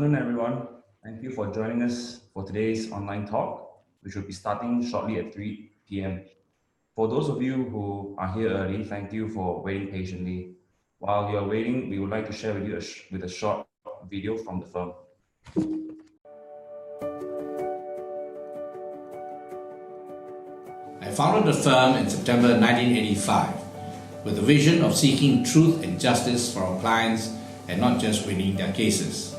afternoon, everyone. Thank you for joining us for today's online talk, which will be starting shortly at 3 p.m. For those of you who are here early, thank you for waiting patiently. While you are waiting, we would like to share with you a short video from the firm. I founded the firm in September 1985 with the vision of seeking truth and justice for our clients and not just winning their cases.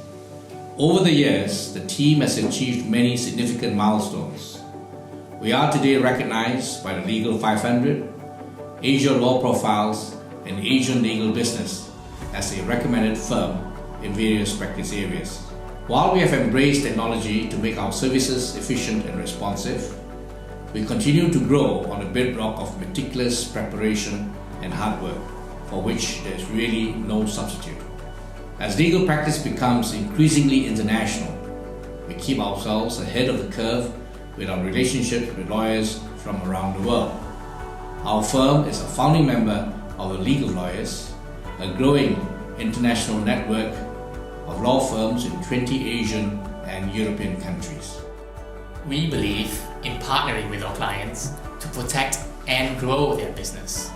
Over the years, the team has achieved many significant milestones. We are today recognized by the Legal 500, Asia Law Profiles, and Asian Legal Business as a recommended firm in various practice areas. While we have embraced technology to make our services efficient and responsive, we continue to grow on the bedrock of meticulous preparation and hard work, for which there is really no substitute. As legal practice becomes increasingly international, we keep ourselves ahead of the curve with our relationships with lawyers from around the world. Our firm is a founding member of the League of Lawyers, a growing international network of law firms in 20 Asian and European countries. We believe in partnering with our clients to protect and grow their business.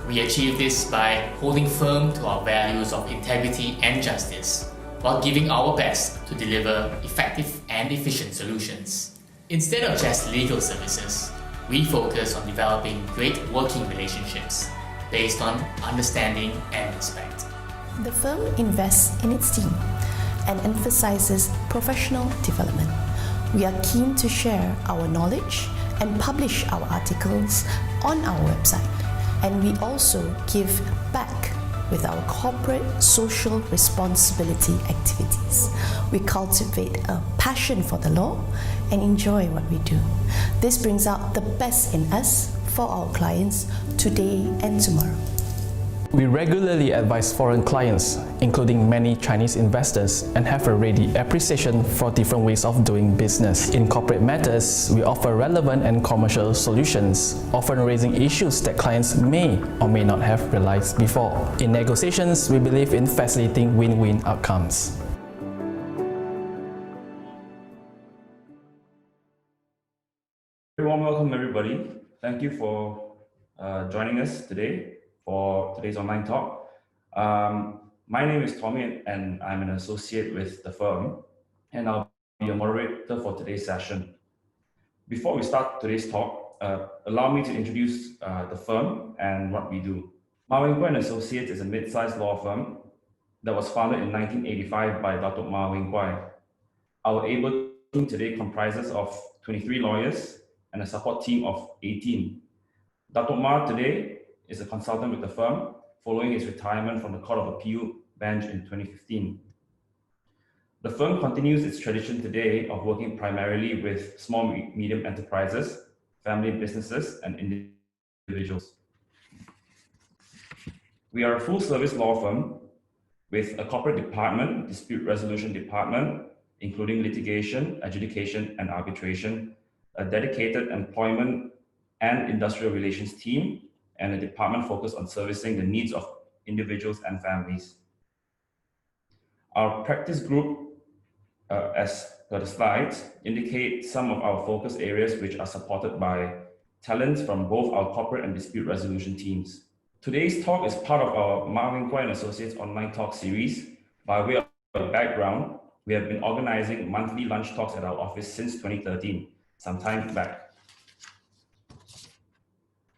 We achieve this by holding firm to our values of integrity and justice, while giving our best to deliver effective and efficient solutions. Instead of just legal services, we focus on developing great working relationships based on understanding and respect. The firm invests in its team and emphasizes professional development. We are keen to share our knowledge and publish our articles on our website. And we also give back with our corporate social responsibility activities. We cultivate a passion for the law and enjoy what we do. This brings out the best in us for our clients today and tomorrow. We regularly advise foreign clients, including many Chinese investors, and have a ready appreciation for different ways of doing business. In corporate matters, we offer relevant and commercial solutions, often raising issues that clients may or may not have realized before. In negotiations, we believe in facilitating win-win outcomes. Very warm welcome, everybody. Thank you for joining us today for today's online talk. My name is Tommy and I'm an associate with the firm, and I'll be your moderator for today's session. Before we start today's talk, allow me to introduce the firm and what we do. Ma Wing Kwai & Associates is a mid-sized law firm that was founded in 1985 by Datuk Ma Wing Kwai. Our able team today comprises of 23 lawyers and a support team of 18. Datuk Ma today is a consultant with the firm following his retirement from the Court of Appeal bench in 2015. The firm continues its tradition today of working primarily with small medium enterprises, family businesses, and individuals. We are a full-service law firm with a corporate department, dispute resolution department, including litigation, adjudication, and arbitration, a dedicated employment and industrial relations team, and a department focused on servicing the needs of individuals and families. Our practice group, as per the slides, indicate some of our focus areas which are supported by talents from both our corporate and dispute resolution teams. Today's talk is part of our Ma Wing Kwai & Associates online talk series. By way of background, we have been organizing monthly lunch talks at our office since 2013, some time back.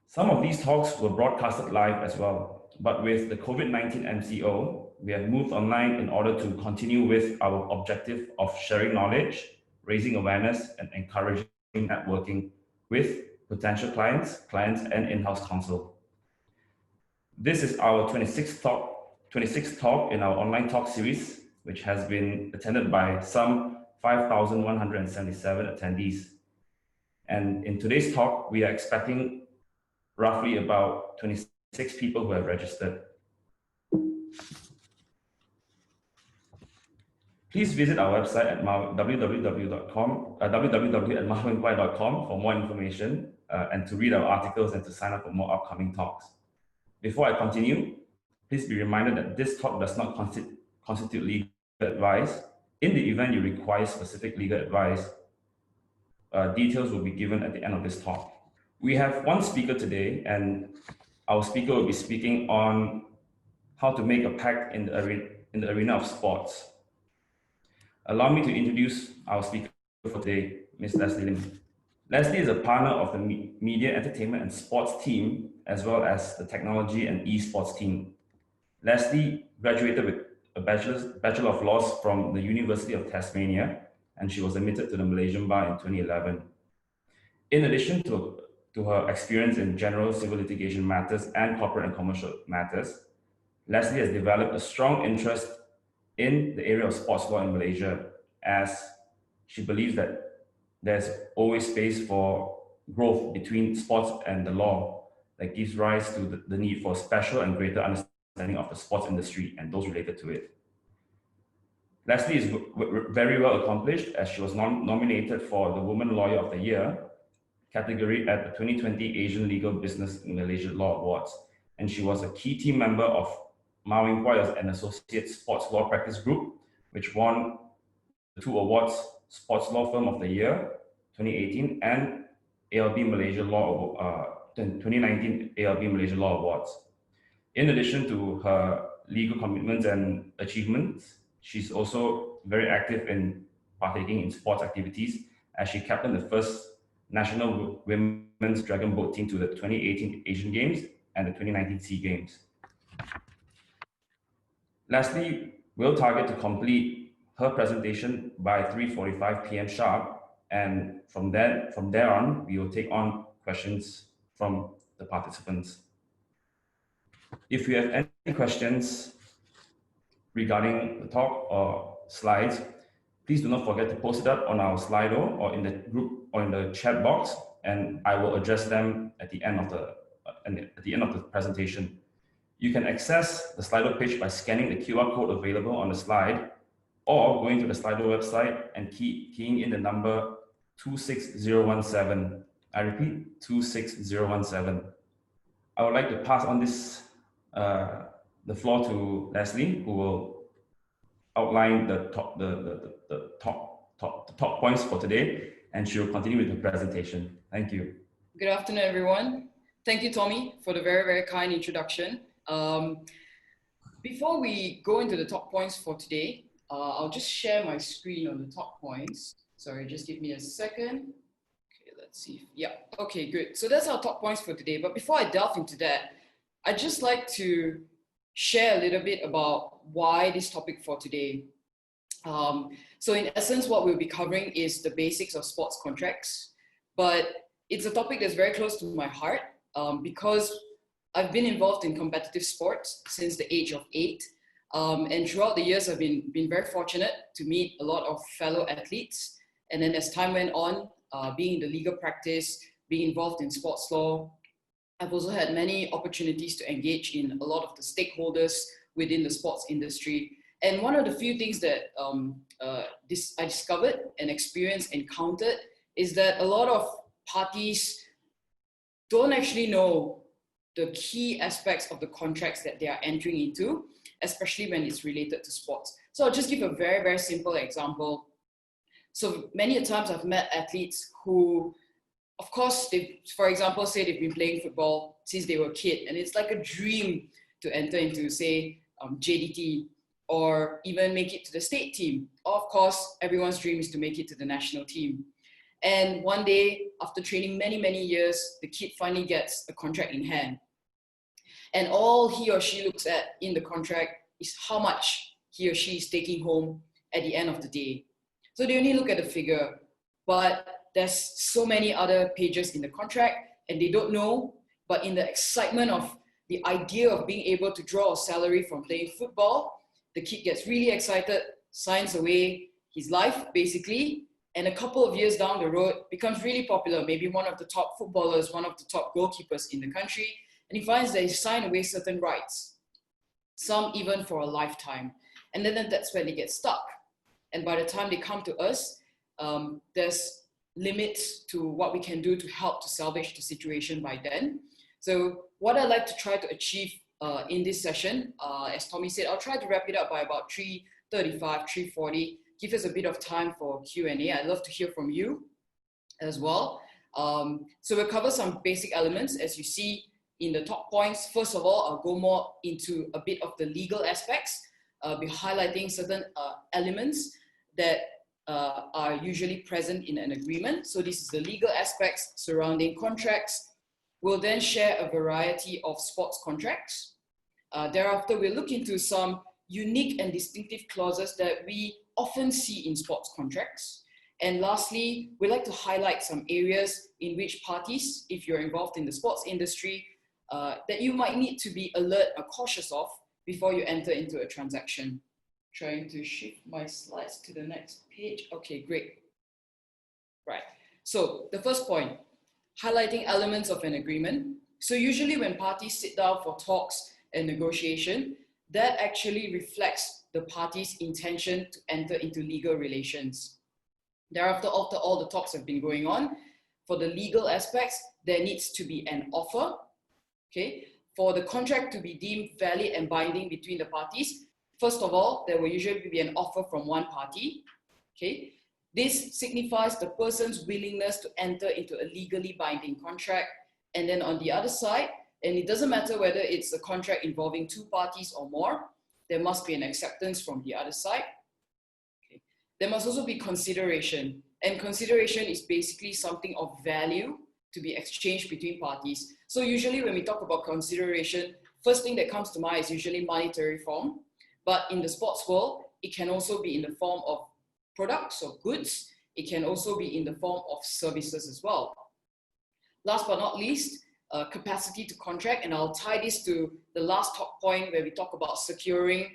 Some of these talks were broadcasted live as well, but with the COVID-19 MCO, we have moved online in order to continue with our objective of sharing knowledge, raising awareness, and encouraging networking with potential clients, and in-house counsel. This is our 26th talk in our online talk series, which has been attended by some 5,177 attendees. And in today's talk, we are expecting roughly about 26 people who have registered. Please visit our website at www.mawingkwai.com for more information and to read our articles and to sign up for more upcoming talks. Before I continue, please be reminded that this talk does not constitute legal advice In the event you require specific legal advice, details will be given at the end of this talk. We have one speaker today, and our speaker will be speaking on how to make a pact in the arena of sports. Allow me to introduce our speaker for today, Ms. Lesley Lim. Lesley is a partner of the Media, Entertainment and Sports team, as well as the Technology and Esports team. Lesley graduated with a Bachelor of Laws from the University of Tasmania, and she was admitted to the Malaysian Bar in 2011. In addition to her experience in general civil litigation matters and corporate and commercial matters, Lesley has developed a strong interest in the area of sports law in Malaysia, as she believes that there's always space for growth between sports and the law that gives rise to the need for special and greater understanding of the sports industry and those related to it. Lesley is very well accomplished, as she was nominated for the Woman Lawyer of the Year category at the 2020 Asian Legal Business in Malaysia Law Awards, and she was a key team member of Mawing Kwai, an associate sports law practice group, which won the 2 awards, Sports Law Firm of the Year 2018 and ALB Malaysia Law 2019 ALB Malaysia Law Awards. In addition to her legal commitments and achievements, she's also very active in partaking in sports activities, as she captained the first national women's dragon boat team to the 2018 Asian Games and the 2019 SEA Games. Lesley will target to complete her presentation by 3:45 p.m. sharp, and from there on, we will take on questions from the participants. If you have any questions regarding the talk or slides, please do not forget to post it up on our Slido or in the group or in the chat box, and I will address them at the end of the presentation. You can access the Slido page by scanning the QR code available on the slide, or going to the Slido website and keying in the number 26017. I repeat, 26017. I would like to pass on the floor to Lesley, who will outline the top points for today, and she will continue with the presentation. Thank you. Good afternoon, everyone. Thank you, Tommy, for the very, very kind introduction. Before we go into the top points for today, I'll just share my screen on the top points. Sorry, just give me a second. Okay, let's see. Yeah, okay, good. So that's our top points for today. But before I delve into that, I'd just like to share a little bit about why this topic for today. So in essence, what we'll be covering is the basics of sports contracts, but it's a topic that's very close to my heart because I've been involved in competitive sports since the age of 8. And throughout the years, I've been very fortunate to meet a lot of fellow athletes. And then as time went on, being in the legal practice, being involved in sports law, I've also had many opportunities to engage in a lot of the stakeholders within the sports industry. And one of the few things that I discovered and encountered is that a lot of parties don't actually know the key aspects of the contracts that they are entering into, especially when it's related to sports. So I'll just give a very, very simple example. So many times I've met athletes who, of course, they, for example, say they've been playing football since they were a kid, and it's like a dream to enter into, say, JDT, or even make it to the state team. Of course, everyone's dream is to make it to the national team. And one day, after training many, many years, the kid finally gets a contract in hand. And all he or she looks at in the contract is how much he or she is taking home at the end of the day. So they only look at the figure, but there's so many other pages in the contract and they don't know, but in the excitement of the idea of being able to draw a salary from playing football, the kid gets really excited, signs away his life basically, and a couple of years down the road becomes really popular, maybe one of the top footballers, one of the top goalkeepers in the country, and he finds that he signed away certain rights, some even for a lifetime. And then that's when they get stuck. And by the time they come to us, there's limits to what we can do to help to salvage the situation by then. So what I'd like to try to achieve in this session, as Tommy said, I'll try to wrap it up by about 3:35, 3:40, give us a bit of time for Q&A. I'd love to hear from you as well. So we'll cover some basic elements as you see in the top points. First of all, I'll go more into a bit of the legal aspects. I'll be highlighting certain elements that are usually present in an agreement. So this is the legal aspects surrounding contracts. We'll then share a variety of sports contracts. Thereafter, we'll look into some unique and distinctive clauses that we often see in sports contracts. And lastly, we'd like to highlight some areas in which parties, if you're involved in the sports industry, that you might need to be alert or cautious of before you enter into a transaction. Trying to shift my slides to the next page. Okay, great. Right. So the first point, highlighting elements of an agreement. So usually when parties sit down for talks and negotiation, that actually reflects the party's intention to enter into legal relations. Thereafter, after all the talks have been going on, for the legal aspects, there needs to be an offer. Okay, for the contract to be deemed valid and binding between the parties, first of all, there will usually be an offer from one party. Okay, this signifies the person's willingness to enter into a legally binding contract. And then on the other side, and it doesn't matter whether it's a contract involving two parties or more, there must be an acceptance from the other side. Okay. There must also be consideration. And consideration is basically something of value to be exchanged between parties. So usually when we talk about consideration, first thing that comes to mind is usually monetary form. But in the sports world, it can also be in the form of products or goods. It can also be in the form of services as well. Last but not least, capacity to contract. And I'll tie this to the last top point where we talk about securing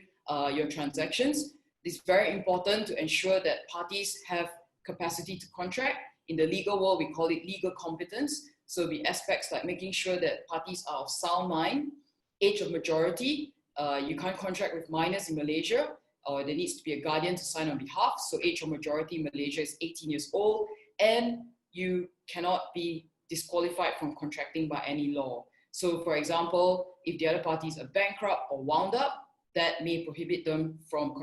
your transactions. It's very important to ensure that parties have capacity to contract. In the legal world, we call it legal competence. So the aspects like making sure that parties are of sound mind, age of majority. You can't contract with minors in Malaysia, or there needs to be a guardian to sign on behalf. So age of majority in Malaysia is 18 years old, and you cannot be disqualified from contracting by any law. So for example, if the other parties are bankrupt or wound up, that may prohibit them from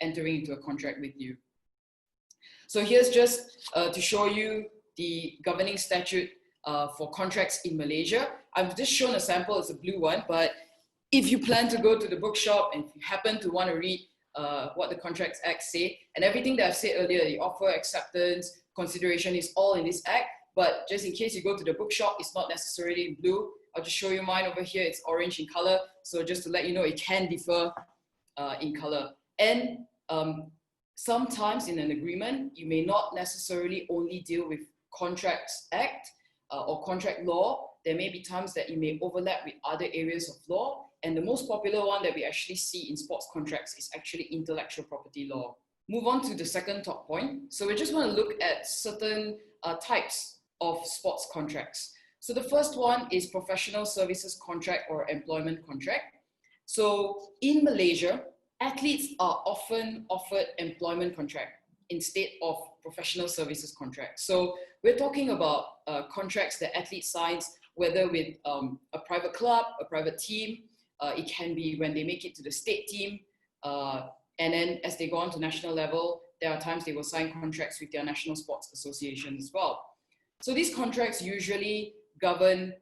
entering into a contract with you. So here's just to show you the governing statute for contracts in Malaysia. I've just shown a sample, it's a blue one, but if you plan to go to the bookshop and if you happen to want to read what the Contracts Act say, and everything that I've said earlier, the offer, acceptance, consideration is all in this act, but just in case you go to the bookshop, it's not necessarily in blue. I'll just show you mine over here, it's orange in color. So just to let you know, it can differ in color. And sometimes in an agreement, you may not necessarily only deal with Contracts Act or contract law. There may be times that you may overlap with other areas of law. And the most popular one that we actually see in sports contracts is actually intellectual property law. Move on to the second top point. So we just want to look at certain types of sports contracts. So the first one is professional services contract or employment contract. So in Malaysia, athletes are often offered employment contract instead of professional services contract. So we're talking about contracts that athletes signs, whether with a private club, a private team. It can be when they make it to the state team. And then as they go on to national level, there are times they will sign contracts with their national sports association as well. So these contracts usually govern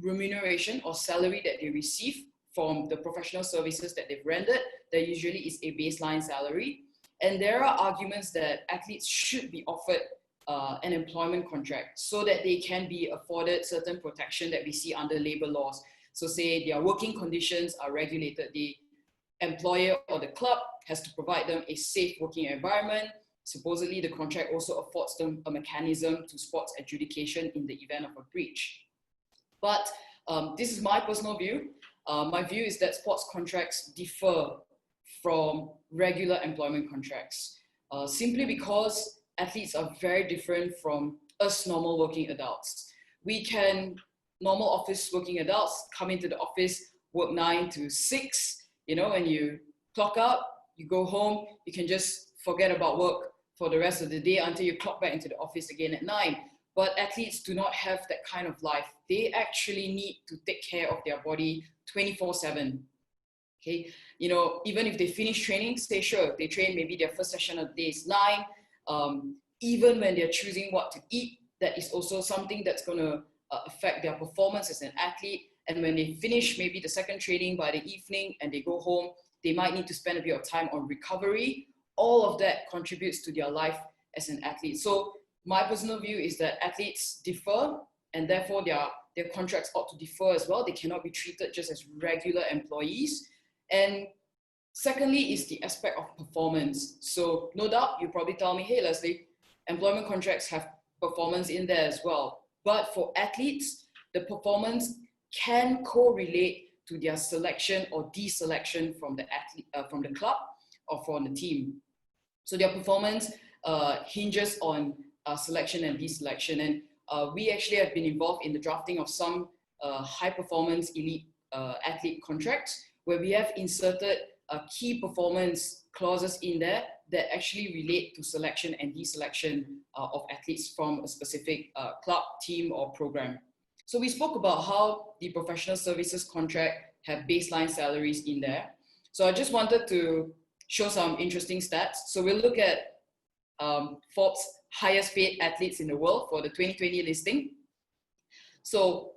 remuneration or salary that they receive from the professional services that they've rendered. There usually is a baseline salary. And there are arguments that athletes should be offered an employment contract so that they can be afforded certain protection that we see under labor laws. So say their working conditions are regulated, the employer or the club has to provide them a safe working environment. Supposedly the contract also affords them a mechanism to sports adjudication in the event of a breach. But this is my personal view. My view is that sports contracts differ from regular employment contracts simply because athletes are very different from us normal working adults. Normal office working adults come into the office, work 9 to 6, and you clock out, you go home, you can just forget about work for the rest of the day until you clock back into the office again at 9. But athletes do not have that kind of life. They actually need to take care of their body 24/7. Okay, you know, even if they finish training, say sure, they train maybe their first session of the day is 9. Even when they're choosing what to eat, that is also something that's going to affect their performance as an athlete. And when they finish maybe the second training by the evening and they go home, they might need to spend a bit of time on recovery. All of that contributes to their life as an athlete. So my personal view is that athletes differ, and therefore their contracts ought to differ as well. They cannot be treated just as regular employees. And secondly is the aspect of performance. So no doubt you probably tell me, hey Lesley, employment contracts have performance in there as well. But for athletes, the performance can correlate to their selection or deselection from the athlete, from the club or from the team. So their performance hinges on selection and deselection. And we actually have been involved in the drafting of some high performance elite athlete contracts, where we have inserted key performance clauses in there that actually relate to selection and deselection of athletes from a specific club, team, or program. So we spoke about how the professional services contract have baseline salaries in there. So I just wanted to show some interesting stats. So we'll look at Forbes' highest paid athletes in the world for the 2020 listing. So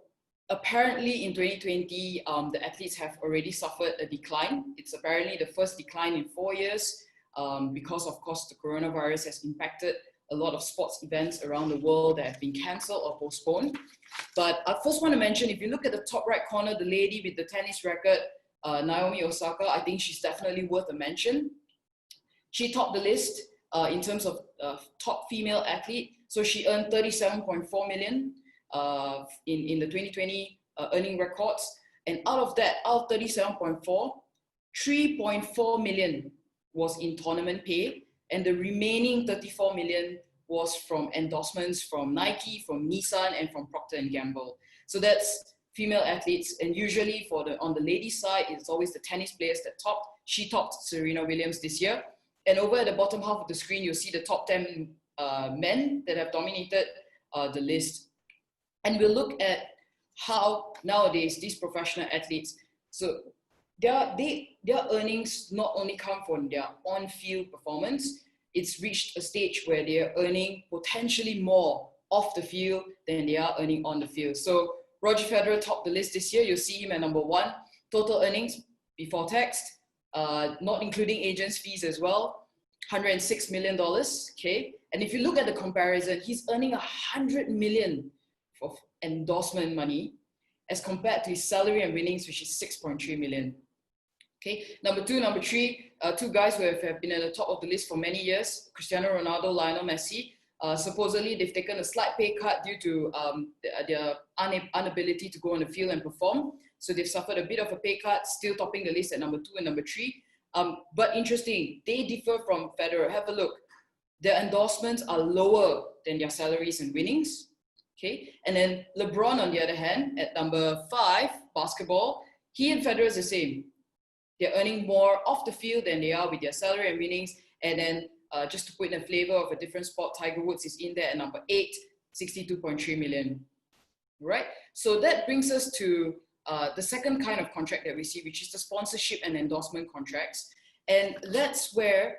apparently in 2020, the athletes have already suffered a decline. It's apparently the first decline in 4 years because, of course, the coronavirus has impacted a lot of sports events around the world that have been cancelled or postponed. But I first want to mention, if you look at the top right corner, the lady with the tennis racket, Naomi Osaka, I think she's definitely worth a mention. She topped the list in terms of top female athlete. So she earned 37.4 million in the 2020 earning records. And out of that, out of 37.4, 3.4 million was in tournament pay. And the remaining 34 million was from endorsements from Nike, from Nissan, and from Procter & Gamble. So that's female athletes. And usually on the ladies' side, it's always the tennis players that topped. She topped Serena Williams this year. And over at the bottom half of the screen, you'll see the top 10 men that have dominated the list. And we'll look at how nowadays these professional athletes, so their earnings not only come from their on-field performance, it's reached a stage where they're earning potentially more off the field than they are earning on the field. So Roger Federer topped the list this year. You'll see him at number 1. Total earnings before tax, not including agents' fees as well, $106 million, okay? And if you look at the comparison, he's earning $100 million of endorsement money as compared to his salary and winnings, which is 6.3 million. Okay, number 2, number 3, two guys who have been at the top of the list for many years, Cristiano Ronaldo, Lionel Messi. Supposedly, they've taken a slight pay cut due to their inability to go on the field and perform. So they've suffered a bit of a pay cut, still topping the list at number 2 and number 3. But interesting, they differ from Federer. Have a look. Their endorsements are lower than their salaries and winnings. Okay, and then LeBron, on the other hand, at number 5, basketball, he and Federer is the same. They're earning more off the field than they are with their salary and winnings. And then just to put in a flavor of a different sport, Tiger Woods is in there at number 8, 62.3 million. Right? So that brings us to the second kind of contract that we see, which is the sponsorship and endorsement contracts. And that's where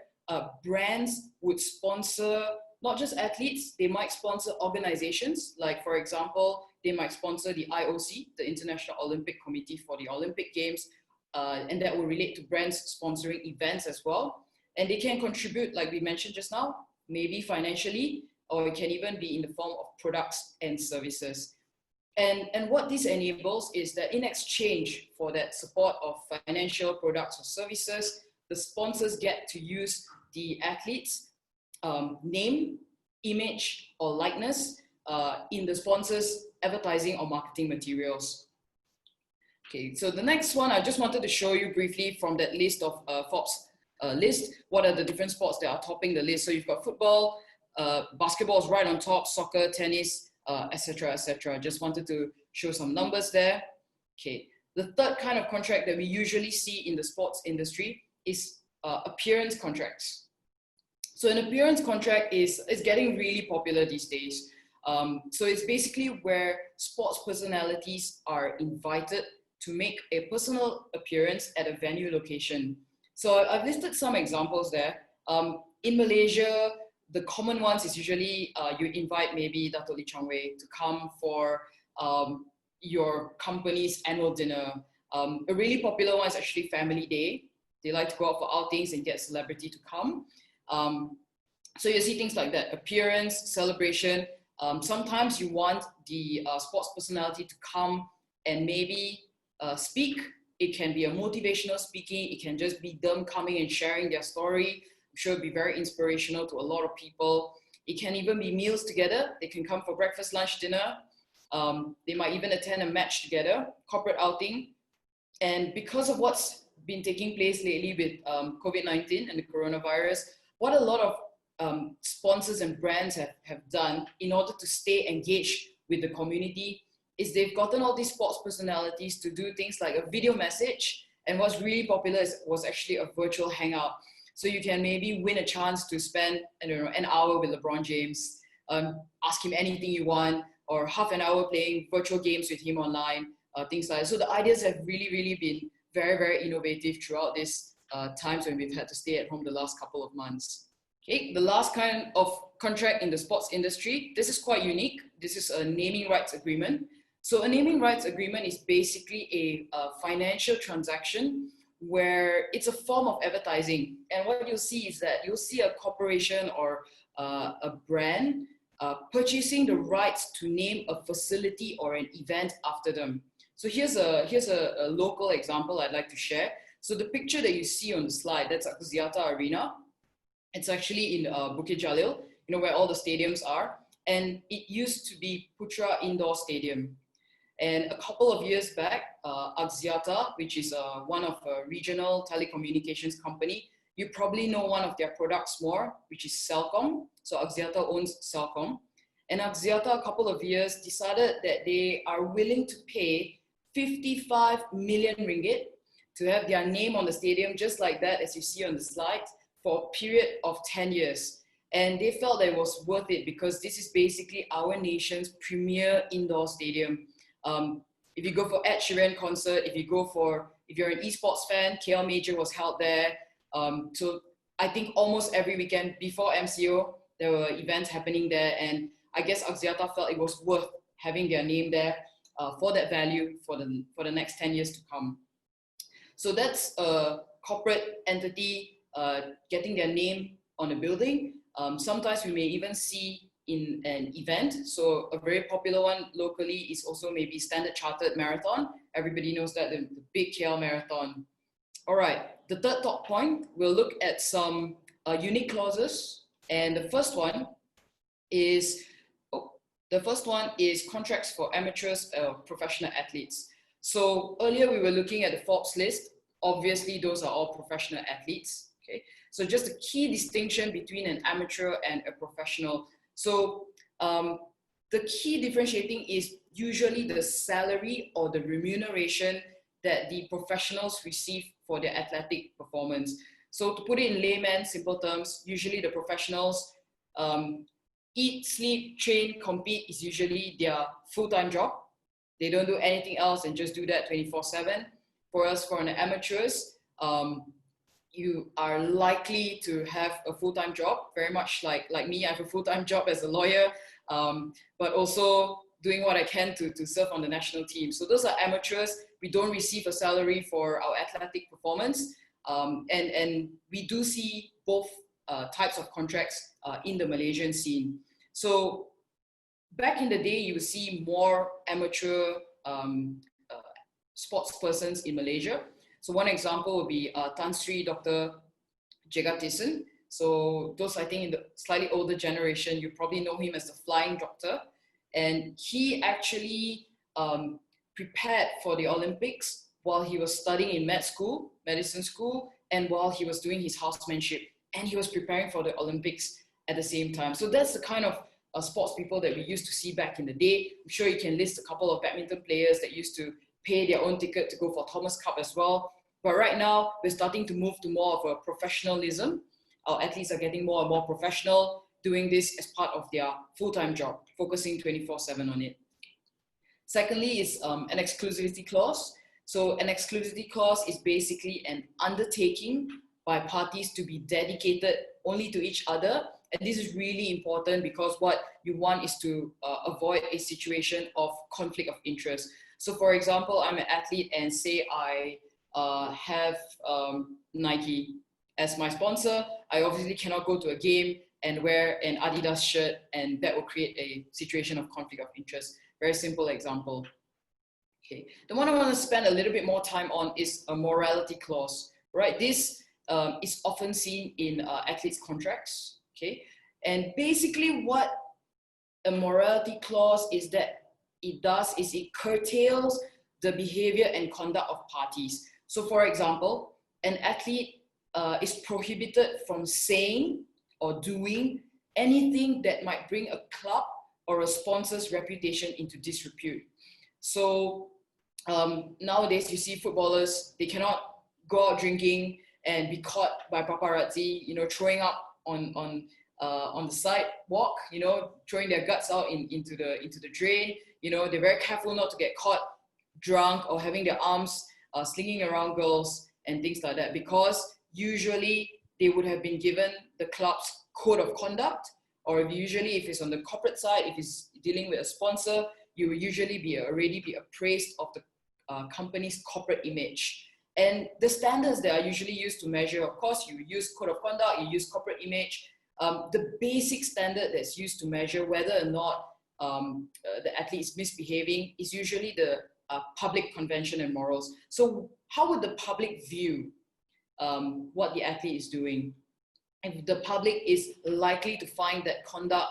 brands would sponsor not just athletes, they might sponsor organizations. Like, for example, they might sponsor the IOC, the International Olympic Committee for the Olympic Games, and that will relate to brands sponsoring events as well. And they can contribute, like we mentioned just now, maybe financially, or it can even be in the form of products and services. And what this enables is that in exchange for that support of financial products or services, the sponsors get to use the athletes' name, image, or likeness in the sponsor's advertising or marketing materials. Okay, so the next one, I just wanted to show you briefly from that list of Forbes list, what are the different sports that are topping the list. So you've got football, basketball is right on top, soccer, tennis, etc., etc. Just wanted to show some numbers there. Okay, the third kind of contract that we usually see in the sports industry is appearance contracts. So an appearance contract is getting really popular these days. So it's basically where sports personalities are invited to make a personal appearance at a venue location. So I've listed some examples there. In Malaysia, the common ones is usually you invite maybe Dato' Lee Chong Wei to come for your company's annual dinner. A really popular one is actually Family Day. They like to go out for outings and get celebrity to come. So you see things like that, appearance, celebration. Sometimes you want the sports personality to come and maybe speak. It can be a motivational speaking. It can just be them coming and sharing their story. I'm sure it'll be very inspirational to a lot of people. It can even be meals together. They can come for breakfast, lunch, dinner. They might even attend a match together, corporate outing. And because of what's been taking place lately with COVID-19 and the coronavirus, what a lot of sponsors and brands have done in order to stay engaged with the community is they've gotten all these sports personalities to do things like a video message. And what's really popular was actually a virtual hangout. So you can maybe win a chance to spend, I don't know, an hour with LeBron James, ask him anything you want, or half an hour playing virtual games with him online, things like that. So the ideas have really been very, very innovative throughout this times when we've had to stay at home the last couple of months. Okay, the last kind of contract in the sports industry, this is quite unique. This is a naming rights agreement. So a naming rights agreement is basically a financial transaction where it's a form of advertising. And what you'll see is that you'll see a corporation or a brand purchasing the rights to name a facility or an event after them. So here's a local example I'd like to share. So the picture that you see on the slide, that's Axiata Arena. It's actually in Bukit Jalil, you know, where all the stadiums are. And it used to be Putra Indoor Stadium. And a couple of years back, Axiata, which is one of a regional telecommunications company, you probably know one of their products more, which is Celcom. So Axiata owns Celcom. And Axiata, a couple of years, decided that they are willing to pay 55 million ringgit to have their name on the stadium, just like that, as you see on the slide, for a period of 10 years. And they felt that it was worth it because this is basically our nation's premier indoor stadium. If you go for Ed Sheeran concert, if you're an esports fan, KL Major was held there. So I think almost every weekend before MCO, there were events happening there. And I guess Axiata felt it was worth having their name there for that value for the next 10 years to come. So that's a corporate entity getting their name on a building. Sometimes we may even see in an event. So a very popular one locally is also maybe Standard Chartered Marathon. Everybody knows that, the big KL Marathon. All right, the third top point, we'll look at some unique clauses. And the first one is contracts for amateurs or professional athletes. So earlier we were looking at the Forbes list. Obviously, those are all professional athletes. Okay, so just a key distinction between an amateur and a professional. So the key differentiating is usually the salary or the remuneration that the professionals receive for their athletic performance. So to put it in layman's simple terms, usually the professionals eat, sleep, train, compete is usually their full-time job. They don't do anything else and just do that 24/7. For us, for the amateurs, you are likely to have a full-time job, very much like me. I have a full-time job as a lawyer, but also doing what I can to serve on the national team. So those are amateurs. We don't receive a salary for our athletic performance. And we do see both types of contracts in the Malaysian scene. So back in the day, you would see more amateur sports persons in Malaysia. So one example would be Tan Sri Dr. Jagatisan. So those, I think, in the slightly older generation, you probably know him as the Flying Doctor. And he actually prepared for the Olympics while he was studying in medicine school, and while he was doing his housemanship. And he was preparing for the Olympics at the same time. So that's the kind of sports people that we used to see back in the day. I'm sure you can list a couple of badminton players that used to pay their own ticket to go for Thomas Cup as well. But right now, we're starting to move to more of a professionalism. Our athletes are getting more and more professional, doing this as part of their full-time job, focusing 24/7 on it. Secondly is an exclusivity clause. So an exclusivity clause is basically an undertaking by parties to be dedicated only to each other. And this is really important because what you want is to avoid a situation of conflict of interest. So for example, I'm an athlete and say I have Nike as my sponsor. I obviously cannot go to a game and wear an Adidas shirt, and that will create a situation of conflict of interest. Very simple example. Okay, the one I want to spend a little bit more time on is a morality clause, right? This is often seen in athletes' contracts, okay? And basically what a morality clause is that it does is it curtails the behavior and conduct of parties. So for example, an athlete is prohibited from saying or doing anything that might bring a club or a sponsor's reputation into disrepute. So nowadays you see footballers, they cannot go out drinking and be caught by paparazzi, you know, throwing up on the sidewalk, you know, throwing their guts out into the drain. You know, they're very careful not to get caught drunk or having their arms slinging around girls and things like that, because usually they would have been given the club's code of conduct, or usually if it's on the corporate side, if it's dealing with a sponsor, you will usually already be appraised of the company's corporate image. And the standards that are usually used to measure, of course, you use code of conduct, you use corporate image. The basic standard that's used to measure whether or not the athlete is misbehaving is usually the public convention and morals. So how would the public view what the athlete is doing? If the public is likely to find that conduct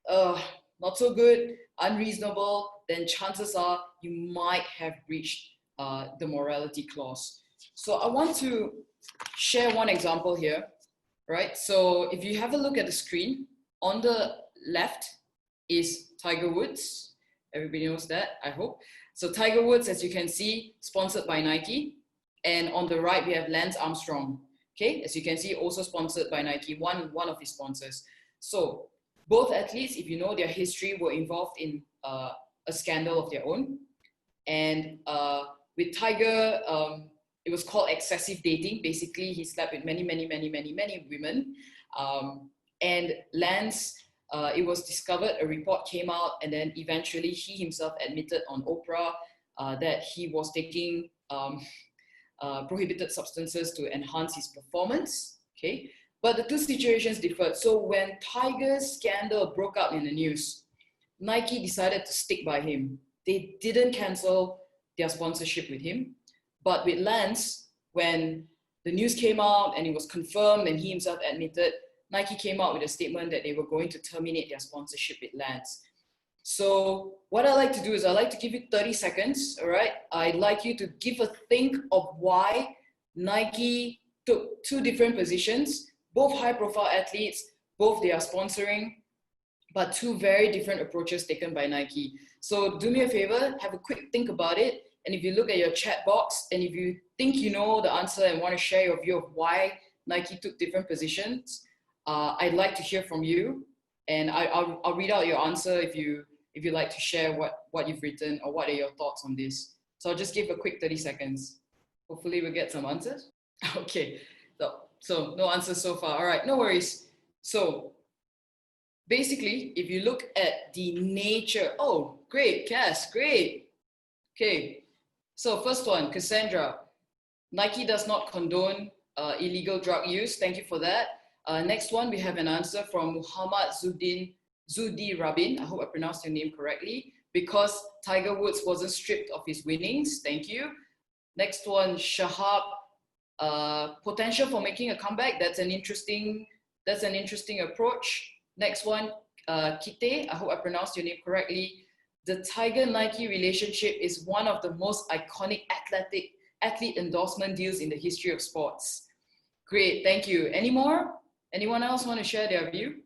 not so good, unreasonable, then chances are you might have breached the morality clause. So I want to share one example here, right? So if you have a look at the screen, on the left is Tiger Woods. Everybody knows that, I hope. So Tiger Woods, as you can see, sponsored by Nike. And on the right, we have Lance Armstrong. Okay, as you can see, also sponsored by Nike, one of his sponsors. So both athletes, if you know their history, were involved in a scandal of their own. And with Tiger, it was called excessive dating. Basically, he slept with many women. And Lance, it was discovered, a report came out, and then eventually he himself admitted on Oprah that he was taking prohibited substances to enhance his performance, okay? But the two situations differed. So when Tiger's scandal broke out in the news, Nike decided to stick by him. They didn't cancel their sponsorship with him. But with Lance, when the news came out and it was confirmed and he himself admitted, Nike came out with a statement that they were going to terminate their sponsorship with Lance. So what I like to do is I like to give you 30 seconds, all right? I'd like you to give a think of why Nike took two different positions, both high-profile athletes, both they are sponsoring, but two very different approaches taken by Nike. So do me a favor, have a quick think about it. And if you look at your chat box, and if you think you know the answer and want to share your view of why Nike took different positions, I'd like to hear from you. And I'll read out your answer if you like to share what you've written or what are your thoughts on this. So I'll just give a quick 30 seconds. Hopefully we'll get some answers. Okay, so no answers so far. All right, no worries. So basically, if you look at the nature, oh, great, Cass, great. Okay, so first one, Cassandra. Nike does not condone illegal drug use. Thank you for that. Next one, we have an answer from Muhammad Zudi Rabin. I hope I pronounced your name correctly. Because Tiger Woods wasn't stripped of his winnings. Thank you. Next one, Shahab. Potential for making a comeback. That's an interesting approach. Next one, Kite. I hope I pronounced your name correctly. The Tiger-Nike relationship is one of the most iconic athlete endorsement deals in the history of sports. Great, thank you. Any more? Anyone else want to share their view?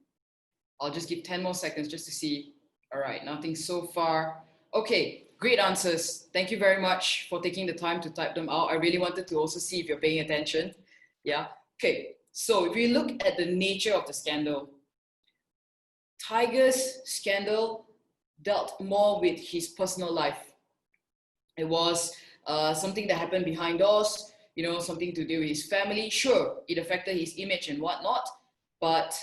I'll just give 10 more seconds just to see. All right, nothing so far. Okay, great answers. Thank you very much for taking the time to type them out. I really wanted to also see if you're paying attention. Yeah, okay. So if we look at the nature of the scandal, Tiger's scandal dealt more with his personal life. It was something that happened behind doors, something to do with his family. Sure, it affected his image and whatnot, but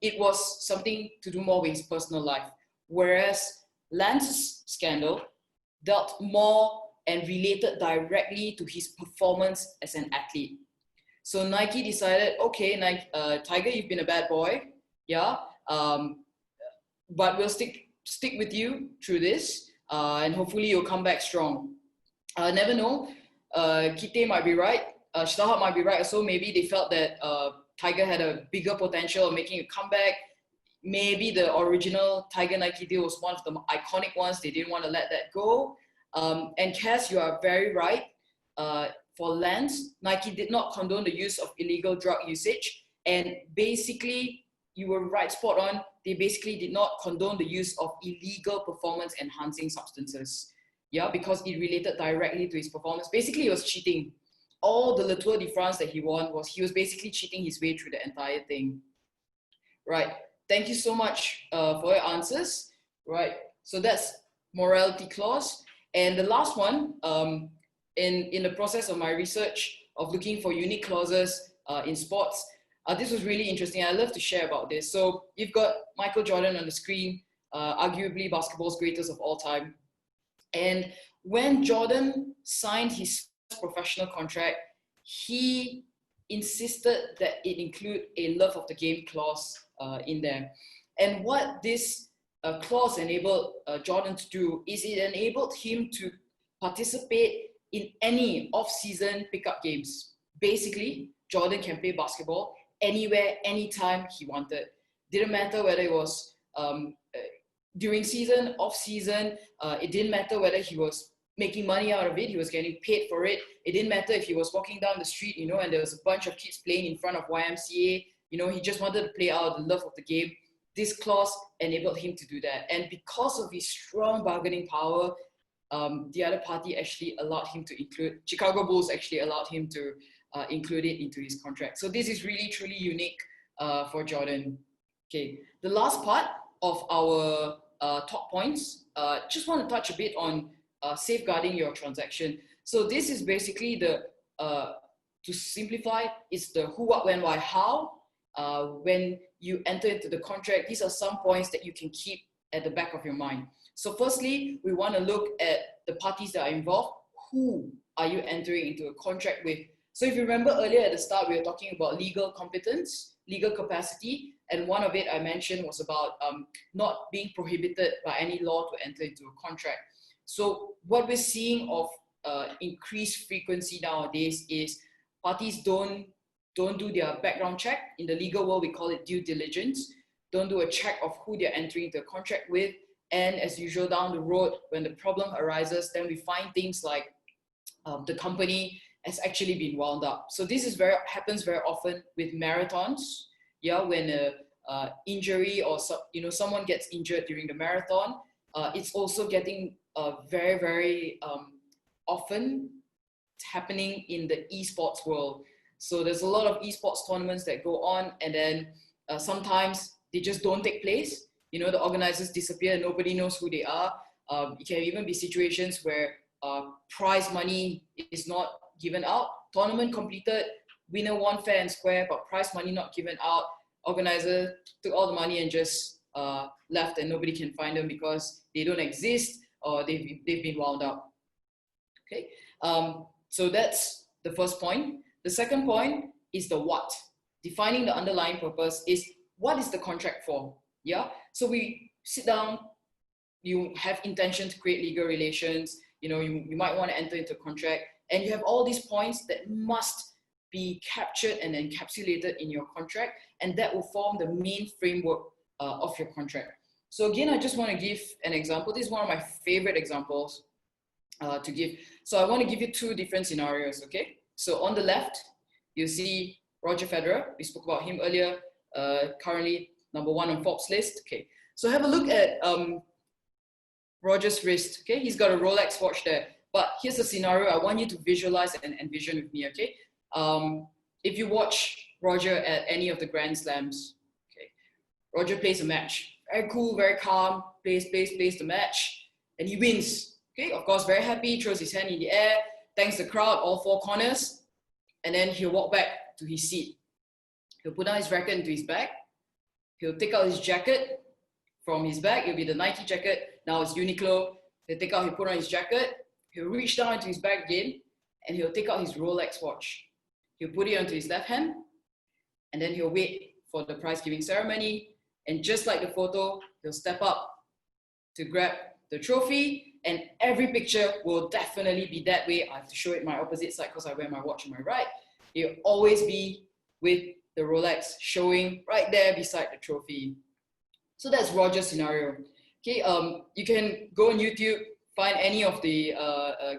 it was something to do more with his personal life. Whereas Lance's scandal dealt more and related directly to his performance as an athlete. So Nike decided, okay, Tiger, you've been a bad boy, yeah, but we'll stick with you through this, and hopefully you'll come back strong. Never know, Kite might be right, Shitahat might be right, so maybe they felt that Tiger had a bigger potential of making a comeback. Maybe the original Tiger Nike deal was one of the iconic ones. They didn't want to let that go. And Cass, you are very right. For Lance, Nike did not condone the use of illegal drug usage. And basically, you were right, spot on. They basically did not condone the use of illegal performance enhancing substances. Yeah, because it related directly to his performance. Basically, he was cheating. All the Le Tour de France that he won he was basically cheating his way through the entire thing. Right. Thank you so much for your answers. Right. So that's morality clause. And the last one, in the process of my research of looking for unique clauses in sports, this was really interesting. I love to share about this. So you've got Michael Jordan on the screen, arguably basketball's greatest of all time. And when Jordan signed his professional contract, he insisted that it include a love of the game clause in there. And what this clause enabled Jordan to do is it enabled him to participate in any off-season pickup games. Basically, Jordan can play basketball anywhere, anytime he wanted. Didn't matter whether it was during season, off-season. It didn't matter whether he was making money out of it, he was getting paid for it. It didn't matter if he was walking down the street, and there was a bunch of kids playing in front of YMCA. He just wanted to play out the love of the game. This clause enabled him to do that. And because of his strong bargaining power, the other party actually allowed him to include, Chicago Bulls actually allowed him to include it into his contract. So this is really, truly unique for Jordan. Okay, the last part of our top points, just want to touch a bit on safeguarding your transaction. So this is basically to simplify, it's the who, what, when, why, how. When you enter into the contract, these are some points that you can keep at the back of your mind. So firstly, we want to look at the parties that are involved. Who are you entering into a contract with? So if you remember earlier at the start, we were talking about legal competence, legal capacity, and one of it I mentioned was about not being prohibited by any law to enter into a contract. So what we're seeing of increased frequency nowadays is parties don't do their background check. In the legal world, we call it due diligence. Don't do a check of who they're entering into a contract with. And as usual, down the road, when the problem arises, then we find things like the company has actually been wound up. So this is happens very often with marathons. Yeah, when a injury or someone gets injured during the marathon, it's also getting very, very often happening in the esports world. So there's a lot of esports tournaments that go on, and then sometimes they just don't take place. The organizers disappear, nobody knows who they are. It can even be situations where prize money is not given out. Tournament completed, winner won fair and square, but prize money not given out. Organizer took all the money and just left, and nobody can find them because they don't exist or they've been wound up. Okay, so that's the first point. The second point is the what. Defining the underlying purpose is what is the contract for? Yeah, so we sit down, you have intention to create legal relations, you might want to enter into a contract, and you have all these points that must be captured and encapsulated in your contract, and that will form the main framework of your contract. So again, I just want to give an example. This is one of my favorite examples to give. So I want to give you two different scenarios, okay? So on the left, you see Roger Federer. We spoke about him earlier, currently #1 on Forbes list. Okay, so have a look at Roger's wrist. Okay, he's got a Rolex watch there. But here's the scenario I want you to visualize and envision with me, okay? If you watch Roger at any of the Grand Slams, okay, Roger plays a match. Very cool, very calm, plays the match, and he wins. Okay, of course, very happy, throws his hand in the air, thanks the crowd, all four corners, and then he'll walk back to his seat. He'll put down his racket into his bag. He'll take out his jacket from his bag. It'll be the Nike jacket. Now it's Uniqlo. He'll put on his jacket. He'll reach down into his bag again, and he'll take out his Rolex watch. He'll put it onto his left hand, and then he'll wait for the prize giving ceremony. And just like the photo, he'll step up to grab the trophy, and every picture will definitely be that way. I have to show it my opposite side because I wear my watch on my right. It'll always be with the Rolex showing right there beside the trophy. So that's Roger's scenario. Okay, you can go on YouTube, find any of the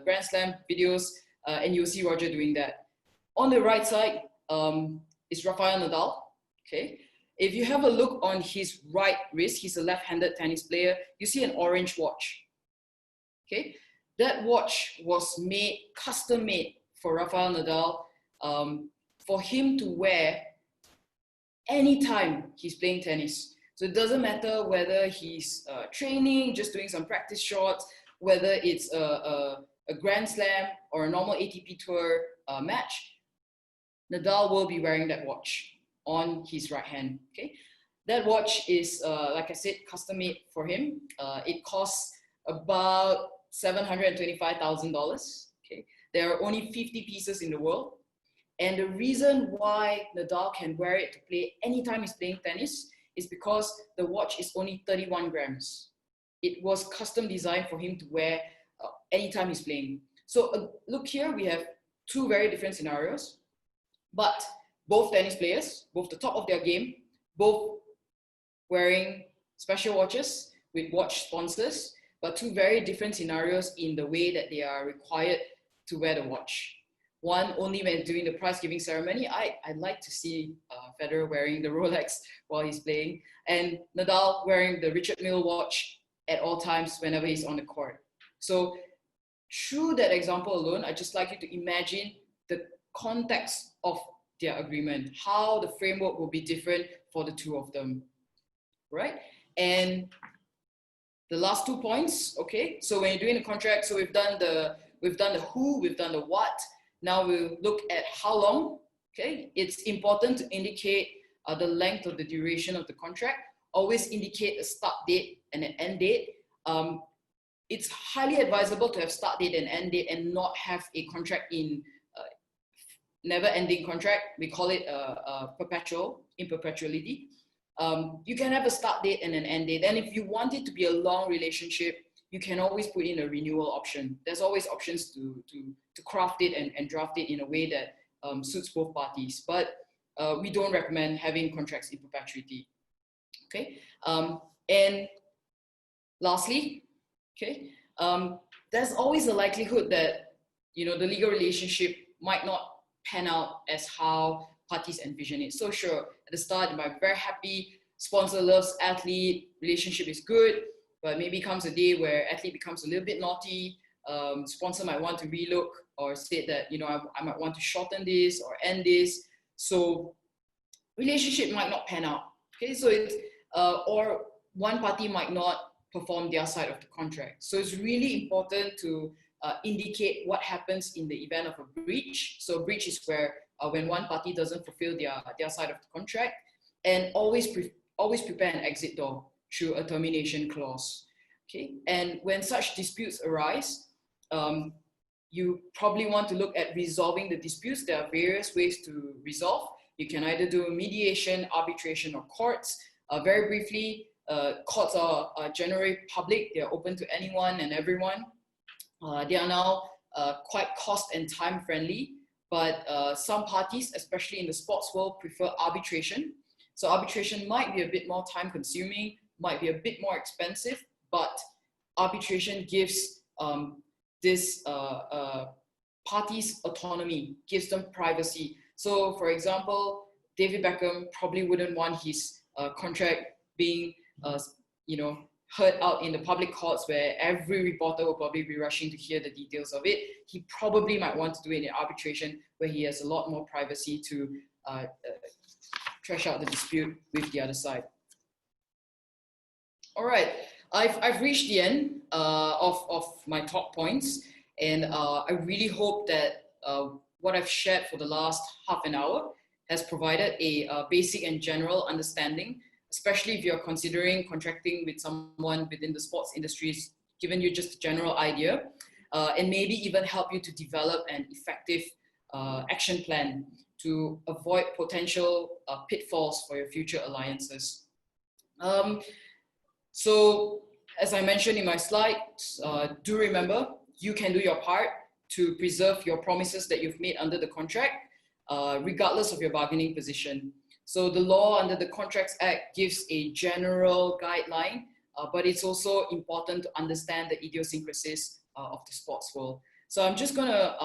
Grand Slam videos, and you'll see Roger doing that. On the right side is Rafael Nadal. Okay, if you have a look on his right wrist, he's a left-handed tennis player, you see an orange watch. Okay, that watch was made, custom made for Rafael Nadal, for him to wear anytime he's playing tennis. So it doesn't matter whether he's training, just doing some practice shots, whether it's a Grand Slam or a normal ATP Tour match, Nadal will be wearing that watch on his right hand. Okay, that watch is, like I said, custom made for him. It costs about $725,000. Okay, there are only 50 pieces in the world, and the reason why Nadal can wear it to play anytime he's playing tennis is because the watch is only 31 grams. It was custom designed for him to wear anytime he's playing. So look here, we have two very different scenarios, but both tennis players, both the top of their game, both wearing special watches with watch sponsors, but two very different scenarios in the way that they are required to wear the watch. One only when during the prize giving ceremony. I'd like to see Federer wearing the Rolex while he's playing, and Nadal wearing the Richard Mille watch at all times whenever he's on the court. So through that example alone, I'd just like you to imagine the context of their agreement, how the framework will be different for the two of them, right? And the last 2 points, okay? So when you're doing the contract, so we've done the who, we've done the what. Now we'll look at how long, okay? It's important to indicate the length of the duration of the contract. Always indicate a start date and an end date. It's highly advisable to have start date and end date and not have a contract in never-ending contract. We call it perpetual, in perpetuality. You can have a start date and an end date. And if you want it to be a long relationship, you can always put in a renewal option. There's always options to craft it and draft it in a way that suits both parties. But we don't recommend having contracts in perpetuity. Okay. And lastly, okay, there's always a likelihood that the legal relationship might not pan out as how parties envision it. So sure, at the start, I'm very happy, sponsor loves athlete, relationship is good, but maybe comes a day where athlete becomes a little bit naughty, sponsor might want to relook or say that, I might want to shorten this or end this. So relationship might not pan out. Okay, so it's, or one party might not perform their side of the contract. So it's really important to indicate what happens in the event of a breach. So breach is where when one party doesn't fulfill their side of the contract, and always prepare an exit door through a termination clause. Okay, and when such disputes arise, you probably want to look at resolving the disputes. There are various ways to resolve. You can either do mediation, arbitration, or courts. Very briefly, courts are generally public. They are open to anyone and everyone. They are now quite cost and time friendly, but some parties, especially in the sports world, prefer arbitration. So arbitration might be a bit more time consuming, might be a bit more expensive, but arbitration gives this parties autonomy, gives them privacy. So for example, David Beckham probably wouldn't want his contract being heard out in the public courts where every reporter will probably be rushing to hear the details of it. He probably might want to do it in arbitration where he has a lot more privacy to thresh out the dispute with the other side. All right, I've reached the end of my top points, and I really hope that what I've shared for the last half an hour has provided a basic and general understanding, especially if you're considering contracting with someone within the sports industries, given you just a general idea, and maybe even help you to develop an effective action plan to avoid potential pitfalls for your future alliances. So, as I mentioned in my slides, do remember, you can do your part to preserve your promises that you've made under the contract, regardless of your bargaining position. So the law under the Contracts Act gives a general guideline, but it's also important to understand the idiosyncrasies of the sports world. So I'm just gonna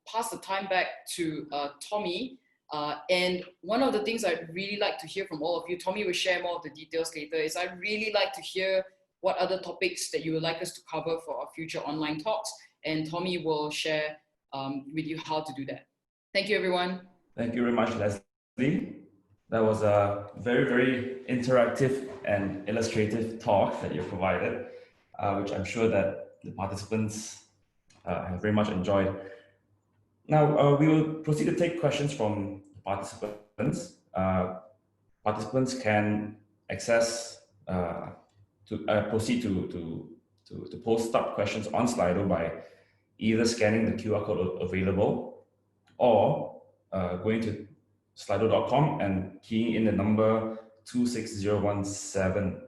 pass the time back to Tommy. And one of the things I'd really like to hear from all of you, Tommy will share more of the details later, is I'd really like to hear what other topics that you would like us to cover for our future online talks. And Tommy will share with you how to do that. Thank you, everyone. Thank you very much, Lesley. That was a very, very interactive and illustrative talk that you provided, which I'm sure that the participants have very much enjoyed. Now, we will proceed to take questions from participants. Participants can proceed to post up questions on Slido by either scanning the QR code available or going to slido.com and keying in the number 26017.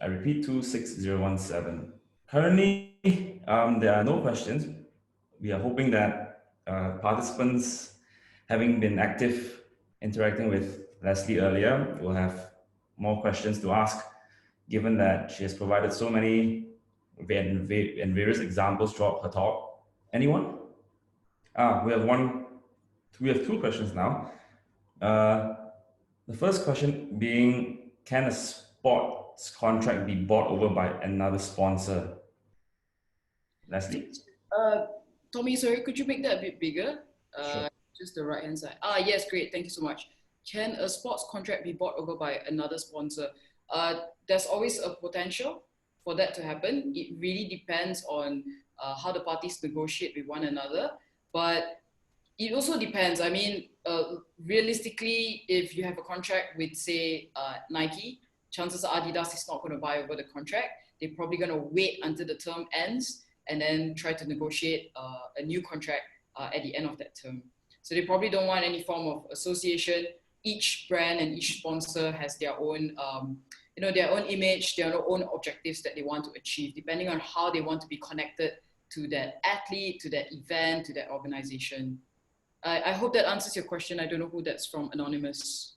I repeat, 26017. Currently, there are no questions. We are hoping that participants, having been active interacting with Lesley earlier, will have more questions to ask, given that she has provided so many and various examples throughout her talk. Anyone? We have two questions now. The first question being, can a sports contract be bought over by another sponsor? Lesley? Tommy, sorry, could you make that a bit bigger? Sure. Just the right hand side. Yes, great, thank you so much. Can a sports contract be bought over by another sponsor? There's always a potential for that to happen. It really depends on how the parties negotiate with one another, but it also depends. I mean, realistically, if you have a contract with, say, Nike, chances are Adidas is not going to buy over the contract. They're probably going to wait until the term ends and then try to negotiate a new contract at the end of that term. So they probably don't want any form of association. Each brand and each sponsor has their own, their own image, their own objectives that they want to achieve, depending on how they want to be connected to that athlete, to that event, to that organization. I hope that answers your question. I don't know who that's from, Anonymous.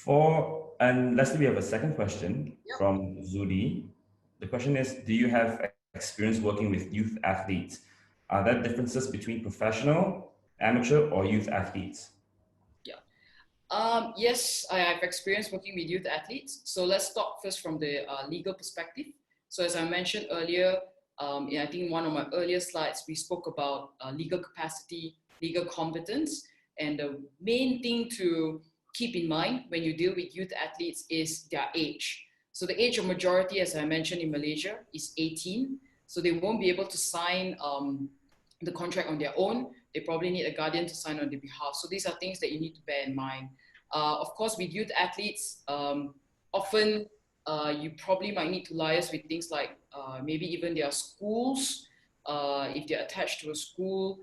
And Lesley, we have a second question from Zudi. The question is, do you have experience working with youth athletes? Are there differences between professional, amateur, or youth athletes? Yes, I have experience working with youth athletes. So let's talk first from the legal perspective. So as I mentioned earlier, I think one of my earlier slides, we spoke about legal capacity, legal competence, and the main thing to keep in mind when you deal with youth athletes is their age. So the age of majority, as I mentioned in Malaysia, is 18. So they won't be able to sign the contract on their own. They probably need a guardian to sign on their behalf. So these are things that you need to bear in mind. Of course, with youth athletes, often you probably might need to liaise with things like maybe even their schools, if they're attached to a school.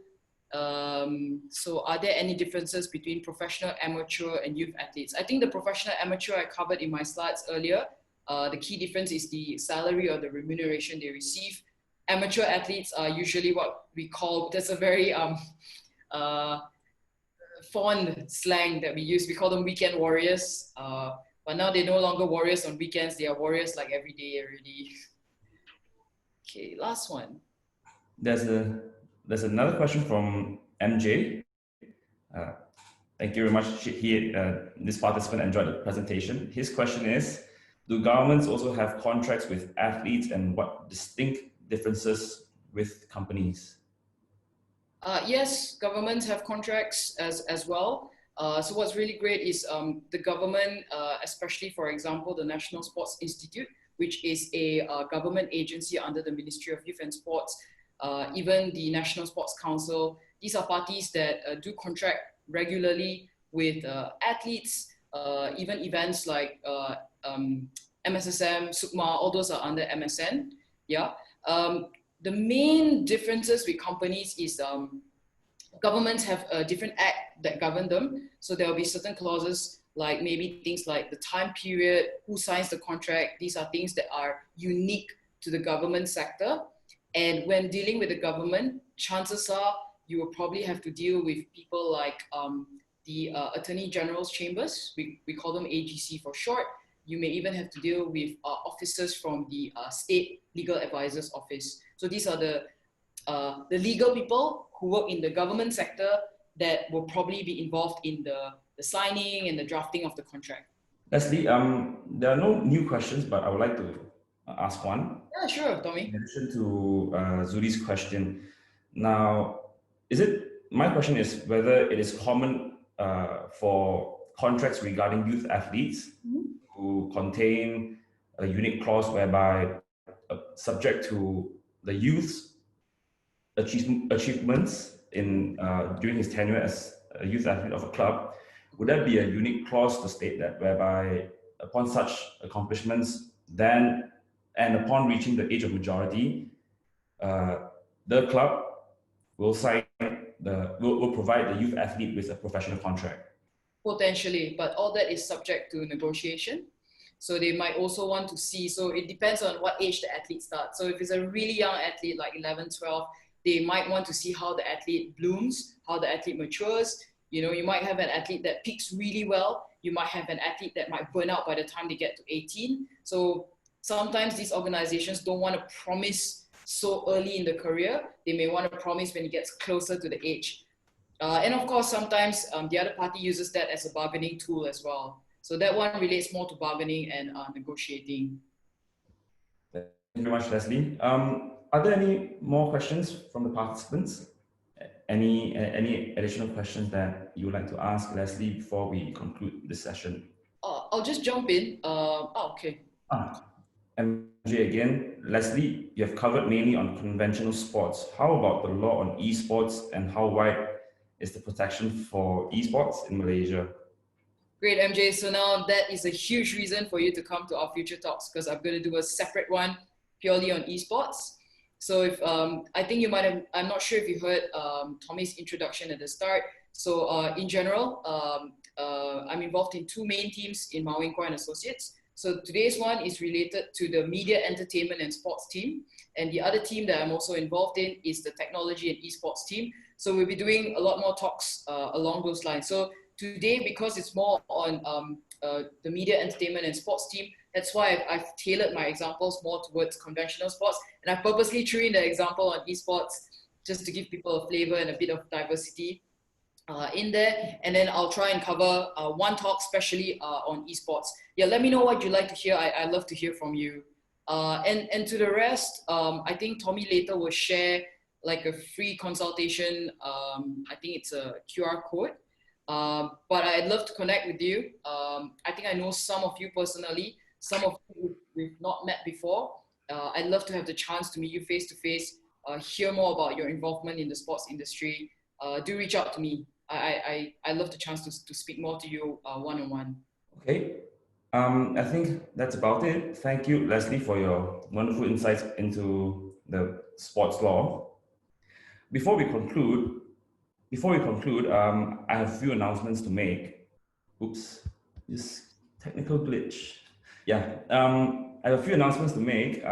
So are there any differences between professional, amateur, and youth athletes? I think the professional amateur I covered in my slides earlier. The key difference is the salary or the remuneration they receive. Amateur athletes are usually what we call, there's a very fond slang that we use. We call them weekend warriors. But now they're no longer warriors on weekends. They are warriors like every day already. Okay, last one. There's another question from MJ. Thank you very much. This participant enjoyed the presentation. His question is, do governments also have contracts with athletes, and what distinct differences with companies? Yes, governments have contracts as well. So what's really great is the government, especially for example, the National Sports Institute, which is a government agency under the Ministry of Youth and Sports, even the National Sports Council. These are parties that do contract regularly with athletes, even events like MSSM, SUKMA, all those are under MSN. Yeah. The main differences with companies is governments have a different act that govern them. So there will be certain clauses like maybe things like the time period, who signs the contract. These are things that are unique to the government sector. And when dealing with the government, chances are you will probably have to deal with people like the Attorney General's chambers. We call them AGC for short. You may even have to deal with officers from the State Legal Advisor's Office. So these are the legal people who work in the government sector that will probably be involved in the signing and the drafting of the contract. Lesley, there are no new questions, but I would like to ask one. Yeah, sure, Tommy. In addition to Zuli's question, now, my question is whether it is common for contracts regarding youth athletes who contain a unique clause whereby subject to the youth's achievements in during his tenure as a youth athlete of a club, would that be a unique clause to state that whereby upon such accomplishments, then and upon reaching the age of majority, the club will provide the youth athlete with a professional contract? Potentially, but all that is subject to negotiation. So they might also want to see, so it depends on what age the athlete starts. So if it's a really young athlete, like 11, 12, they might want to see how the athlete blooms, how the athlete matures. You know, you might have an athlete that peaks really well. You might have an athlete that might burn out by the time they get to 18. So sometimes these organizations don't want to promise so early in the career. They may want to promise when it gets closer to the age. And of course, sometimes the other party uses that as a bargaining tool as well. So that one relates more to bargaining and negotiating. Thank you very much, Lesley. Are there any more questions from the participants? Any additional questions that you would like to ask Lesley before we conclude this session? I'll just jump in. Okay. MJ again. Lesley, you have covered mainly on conventional sports. How about the law on esports, and how wide is the protection for esports in Malaysia? Great, MJ. So now that is a huge reason for you to come to our future talks, because I'm going to do a separate one purely on esports. So if I think you might have, I'm not sure if you heard Tommy's introduction at the start. So in general, I'm involved in two main teams in Wong and Associates. So today's one is related to the media, entertainment and sports team. And the other team that I'm also involved in is the technology and esports team. So we'll be doing a lot more talks along those lines. So today, because it's more on the media, entertainment and sports team, that's why I've tailored my examples more towards conventional sports. And I purposely threw in the example on esports just to give people a flavor and a bit of diversity in there. And then I'll try and cover one talk specially on esports. Yeah, let me know what you'd like to hear. I'd love to hear from you. And to the rest, I think Tommy later will share like a free consultation. I think it's a QR code. But I'd love to connect with you. I think I know some of you personally, some of you we've not met before. I'd love to have the chance to meet you face to face, hear more about your involvement in the sports industry. Do reach out to me. I love the chance to speak more to you one-on-one. Okay. I think that's about it. Thank you, Lesley, for your wonderful insights into the sports law. Before we conclude, I have a few announcements to make. Oops, this technical glitch. Yeah, I have a few announcements to make.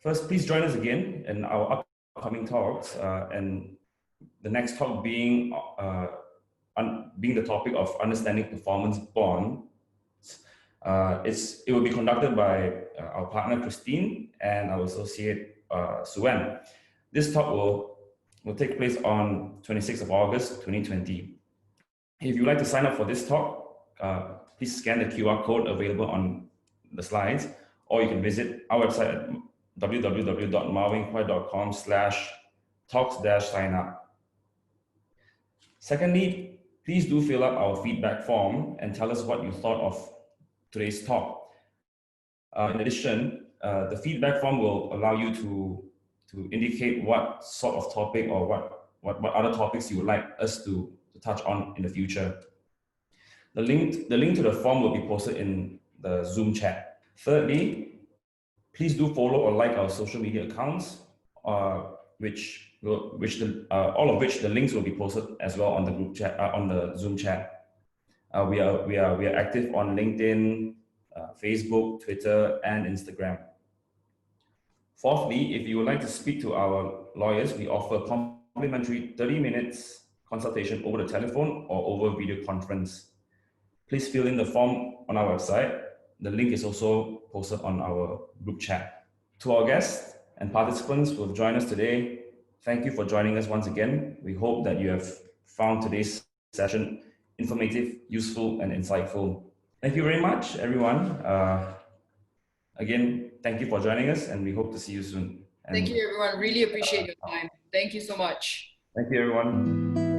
First, please join us again in our upcoming talks, and the next talk being the topic of understanding performance bonds. It will be conducted by our partner Christine and our associate Suen. This talk will take place on 26th of August 2020. If you'd like to sign up for this talk, please scan the QR code available on the slides, or you can visit our website at www.mawingkwai.com/talks-sign-up. Secondly, please do fill up our feedback form and tell us what you thought of today's talk. In addition, the feedback form will allow you to indicate what sort of topic or what other topics you would like us to touch on in the future. The link to the form will be posted in the Zoom chat. Thirdly, please do follow or like our social media accounts, all of which the links will be posted as well on the group chat, on the Zoom chat. We are active on LinkedIn, Facebook, Twitter, and Instagram. Fourthly, if you would like to speak to our lawyers, we offer complimentary 30 minutes consultation over the telephone or over video conference. Please fill in the form on our website. The link is also posted on our group chat. To our guests and participants who have joined us today, thank you for joining us once again. We hope that you have found today's session informative, useful, and insightful. Thank you very much, everyone. Again, thank you for joining us, and we hope to see you soon. Thank you, everyone. Really appreciate your time. Thank you so much. Thank you, everyone.